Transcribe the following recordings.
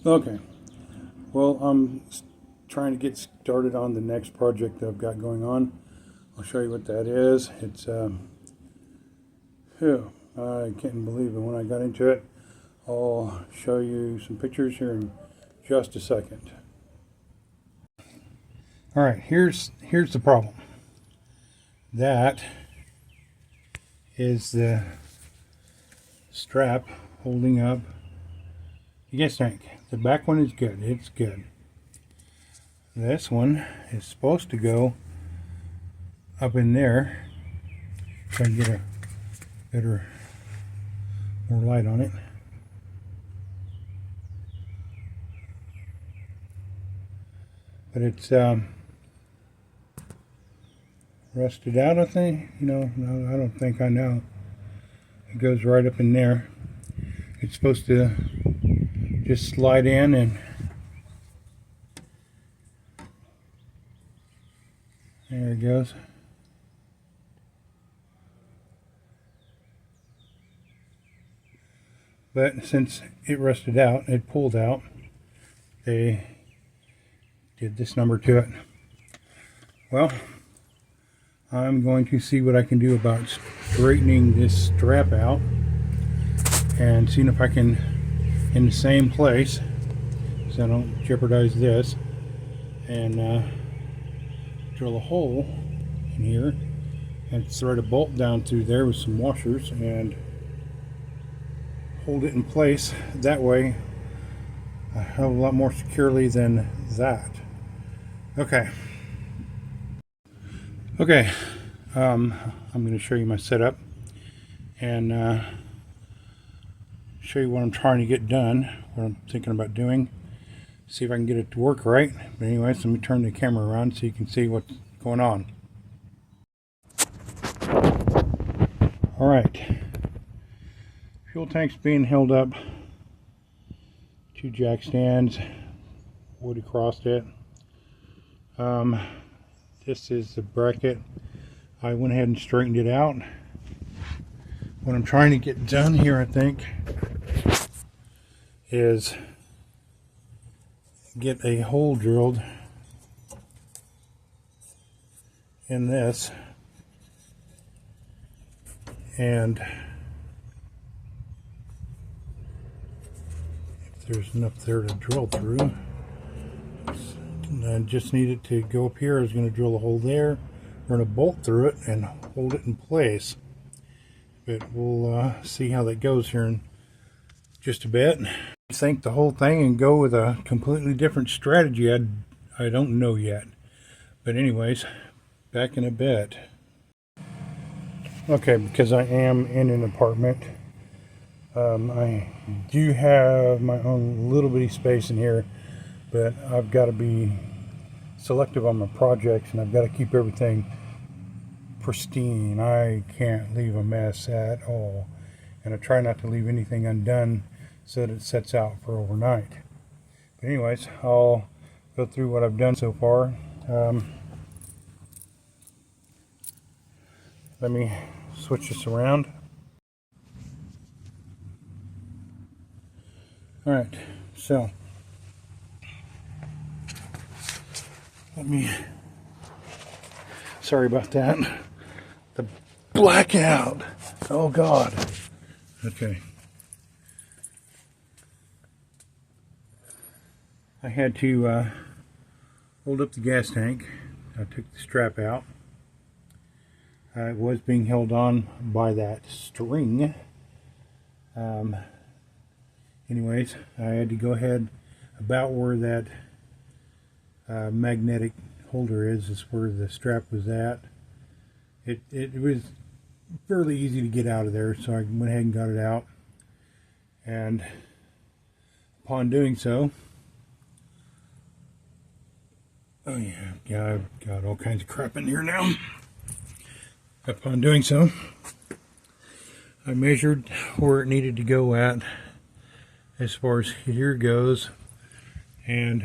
Okay, well, I'm trying to get started on the next project that I've got going on. I'll show you what that is. It's, phew, I can't believe it when I got into it. I'll show you some pictures here in just a second. All right, here's the problem. That is the strap holding up the gas tank. The back one is good. It's good. This one is supposed to go up in there. Try and get a better, more light on it. But it's rusted out, I think. No, I don't think I know. It goes right up in there. It's supposed to just slide in and there it goes. But since it rusted out, it pulled out, they did this number to it. Well, I'm going to see what I can do about straightening this strap out and seeing if I can, in the same place, so I don't jeopardize this, and drill a hole in here and thread a bolt down through there with some washers and hold it in place that way a hell of a lot more securely than that. Okay, I'm going to show you my setup and show you what I'm trying to get done, what I'm thinking about doing, see if I can get it to work right. But anyways, let me turn the camera around so you can see what's going on. Alright, fuel tank's being held up, 2 jack stands, wood across it. This is the bracket. I went ahead and straightened it out. What I'm trying to get done here, I think, is get a hole drilled in this, and if there's enough there to drill through, I just need it to go up here. I was going to drill a hole there, run a bolt through it, and hold it in place. But we'll see how that goes here in just a bit. Think the whole thing and go with a completely different strategy. I don't know yet. But anyways, back in a bit. Okay, because I am in an apartment, I do have my own little bitty space in here, but I've got to be selective on my projects and I've got to keep everything pristine. I can't leave a mess at all, and I try not to leave anything undone so that it sets out for overnight. But anyways, I'll go through what I've done so far. Let me switch this around. Alright, so sorry about that. The blackout. Oh God. Okay. I had to hold up the gas tank. I took the strap out. It was being held on by that string. Anyways, I had to go ahead about where that magnetic holder is where the strap was at. It was fairly easy to get out of there, so I went ahead and got it out. And upon doing so, oh yeah, I've got all kinds of crap in here now. Upon doing so, I measured where it needed to go at as far as here goes, and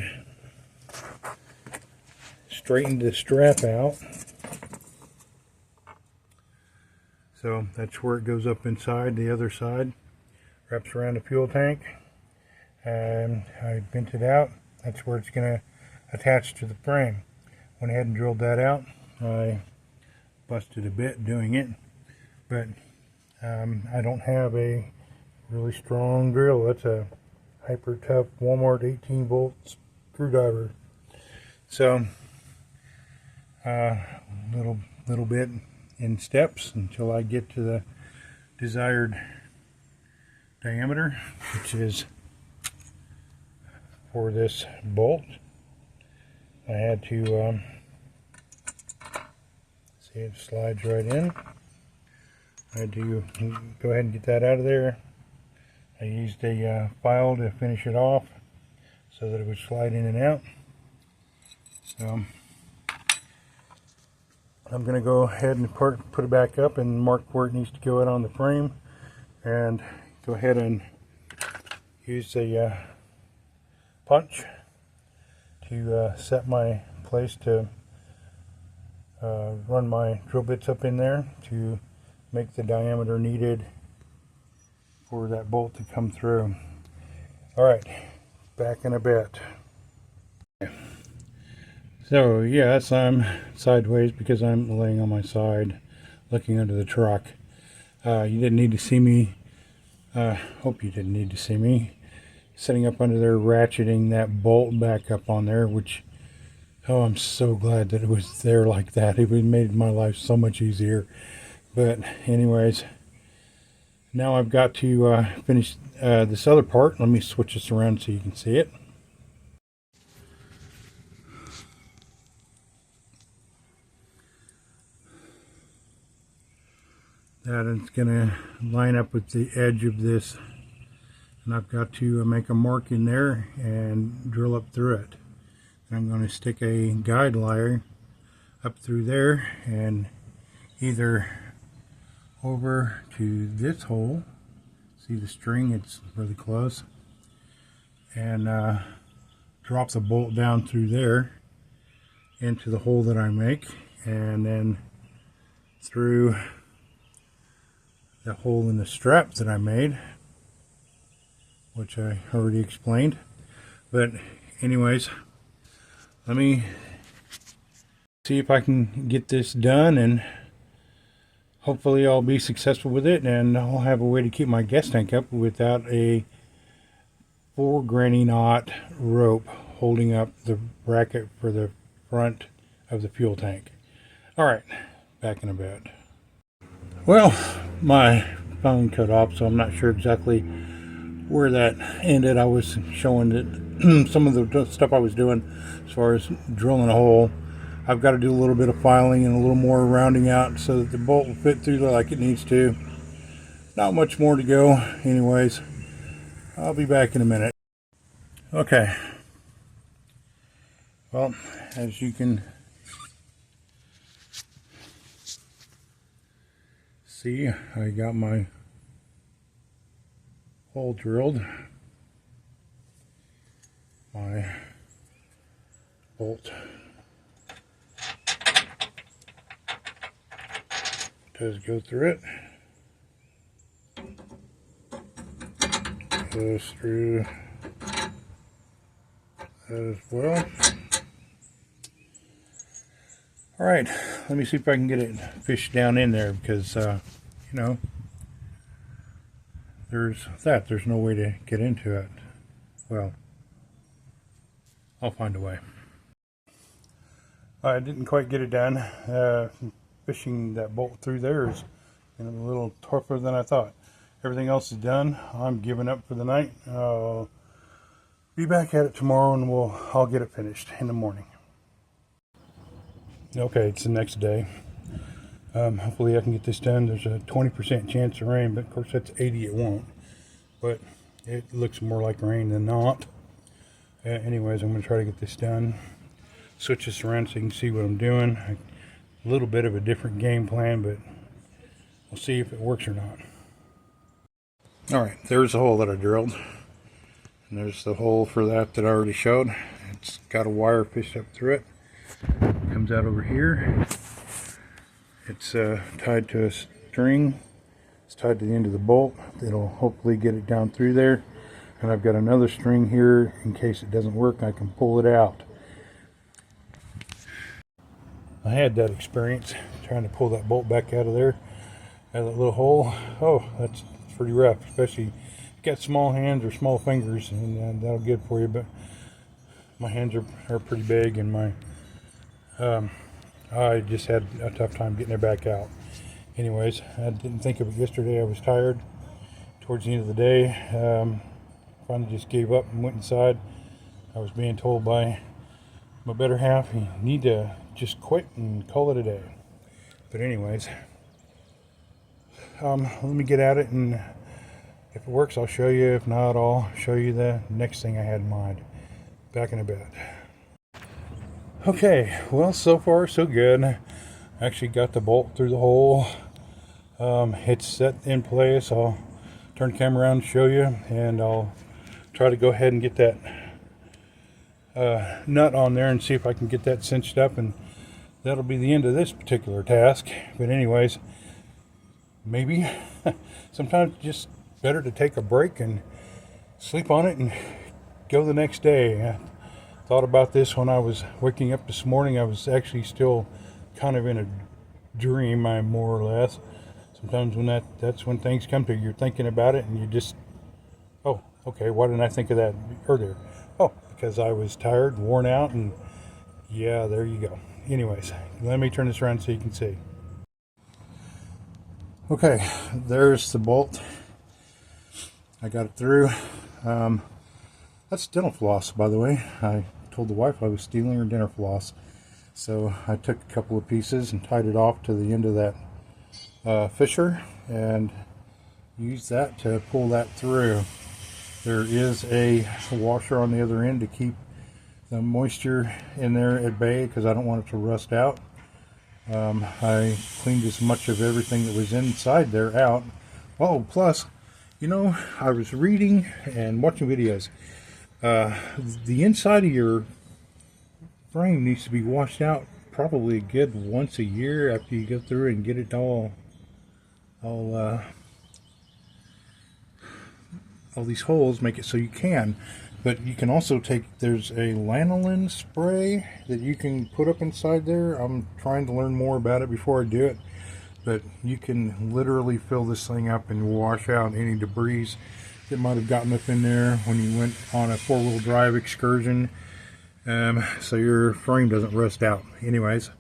straightened the strap out. So that's where it goes up inside the other side, wraps around the fuel tank. and I bent it out. That's where it's going to attach to the frame. Went ahead and drilled that out. I busted a bit doing it, but I don't have a really strong drill. That's a Hyper Tough Walmart 18-volt screwdriver. So little bit in steps until I get to the desired diameter, which is for this bolt. I had to see, it slides right in. I had to go ahead and get that out of there. I used a file to finish it off so that it would slide in and out. So I'm going to go ahead and put it back up and mark where it needs to go out on the frame, and go ahead and use a punch to set my place to run my drill bits up in there to make the diameter needed for that bolt to come through. Alright, back in a bit. So yes, I'm sideways because I'm laying on my side looking under the truck. You didn't need to see me, hope you didn't need to see me sitting up under there ratcheting that bolt back up on there, which, oh, I'm so glad that it was there like that. It made my life so much easier. But anyways, now I've got to finish this other part. Let me switch this around so you can see it. That is going to line up with the edge of this, and I've got to make a mark in there and drill up through it. I'm going to stick a guide wire up through there and either over to this hole, see the string, it's really close, and drop the bolt down through there into the hole that I make, and then through the hole in the strap that I made, which I already explained. But anyways, let me see if I can get this done, and hopefully I'll be successful with it, and I'll have a way to keep my gas tank up without a 4 granny knot rope holding up the bracket for the front of the fuel tank. Alright, back in a bit. Well, my phone cut off, so I'm not sure exactly where that ended. I was showing that some of the stuff I was doing as far as drilling a hole. I've got to do a little bit of filing and a little more rounding out so that the bolt will fit through there like it needs to. Not much more to go. Anyways, I'll be back in a minute. Okay. Well, as you can see, I got my hole drilled. My bolt does go through it. Goes through that as well. Alright, let me see if I can get it fished down in there, because you know, there's no way to get into it. Well, I'll find a way. I didn't quite get it done. Fishing that bolt through there is a little tougher than I thought. Everything else is done. I'm giving up for the night. I'll be back at it tomorrow, and I'll get it finished in the morning. Okay, it's the next day. Hopefully I can get this done. There's a 20% chance of rain, but of course that's 80 it won't. But it looks more like rain than not. Anyways, I'm going to try to get this done. Switch this around so you can see what I'm doing. A little bit of a different game plan, but we'll see if it works or not. Alright, there's the hole that I drilled. And there's the hole for that I already showed. It's got a wire fished up through it. Comes out over here. It's tied to a string. It's tied to the end of the bolt. It'll hopefully get it down through there. and I've got another string here in case it doesn't work. I can pull it out. I had that experience trying to pull that bolt back out of there, out of that little hole. Oh, that's pretty rough, especially if you've got small hands or small fingers, and that'll get it for you. But my hands are pretty big, and I just had a tough time getting it back out. Anyways, I didn't think of it yesterday. I was tired towards the end of the day. Finally just gave up and went inside. I was being told by my better half, you need to just quit and call it a day. But anyways, let me get at it, and if it works, I'll show you. If not, I'll show you the next thing I had in mind. Back in a bit. Okay, well, so far so good. I actually got the bolt through the hole. It's set in place. I'll turn the camera around and show you, and I'll try to go ahead and get that nut on there and see if I can get that cinched up, and that'll be the end of this particular task. But anyways, maybe sometimes just better to take a break and sleep on it and go the next day. I thought about this when I was waking up this morning. I was actually still kind of in a dream, more or less. Sometimes when that's when things come to you, you're thinking about it, and you just, oh, okay, why didn't I think of that earlier? Oh, because I was tired, worn out, and yeah, there you go. Anyways, let me turn this around so you can see. Okay, there's the bolt. I got it through. That's dental floss, by the way. I told the wife I was stealing her dental floss. So I took a couple of pieces and tied it off to the end of that fisher and used that to pull that through. There is a washer on the other end to keep the moisture in there at bay because I don't want it to rust out. I cleaned as much of everything that was inside there out. Oh, plus, you know, I was reading and watching videos. The inside of your frame needs to be washed out probably a good once a year after you go through and get it all these holes, make it so you can. But you can also there's a lanolin spray that you can put up inside there. I'm trying to learn more about it before I do it. But you can literally fill this thing up and wash out any debris that might have gotten up in there when you went on a four-wheel drive excursion, so your frame doesn't rust out. Anyways,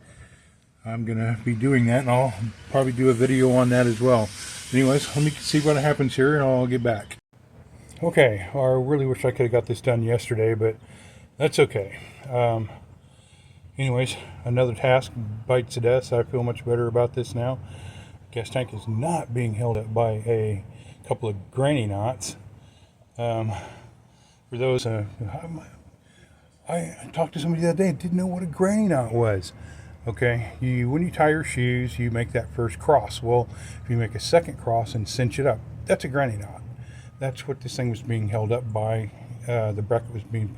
I'm gonna be doing that, and I'll probably do a video on that as well. Anyways, let me see what happens here, and I'll get back. Okay, I really wish I could have got this done yesterday, but that's okay. Anyways, another task bites the dust. I feel much better about this now. Gas tank is not being held up by a couple of granny knots. For those, I talked to somebody the other day and didn't know what a granny knot was. Okay, when you tie your shoes, you make that first cross. Well, if you make a second cross and cinch it up, that's a granny knot. That's what this thing was being held up by. The bracket was being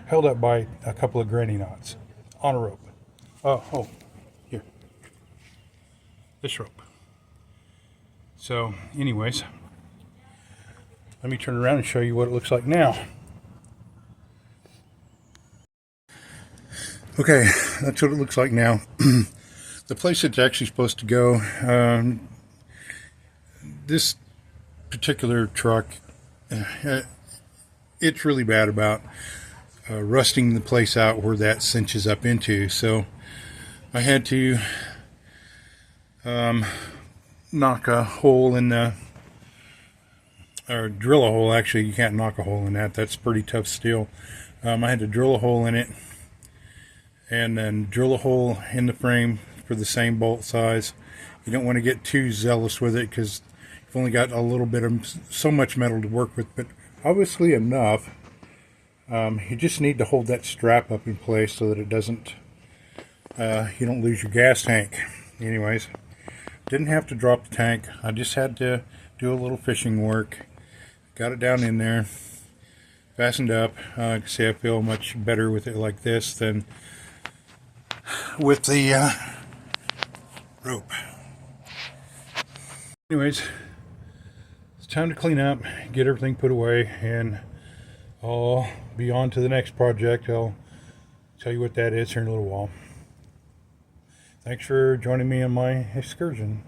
held up by a couple of granny knots on a rope. Oh, here, this rope. So, anyways, let me turn around and show you what it looks like now. Okay, that's what it looks like now. The place it's actually supposed to go, this particular truck, it's really bad about rusting the place out where that cinches up into. So I had to knock a hole in the, or drill a hole. Actually, you can't knock a hole in that. That's pretty tough steel. I had to drill a hole in it, and then drill a hole in the frame for the same bolt size. You don't want to get too zealous with it because you've only got a little bit of so much metal to work with, but obviously enough. You just need to hold that strap up in place so that it doesn't, you don't lose your gas tank. Anyways, didn't have to drop the tank. I just had to do a little fishing work. Got it down in there, fastened up. I can see I feel much better with it like this than with the rope. Anyways, time to clean up, get everything put away, and I'll be on to the next project. I'll tell you what that is here in a little while. Thanks for joining me on my excursion.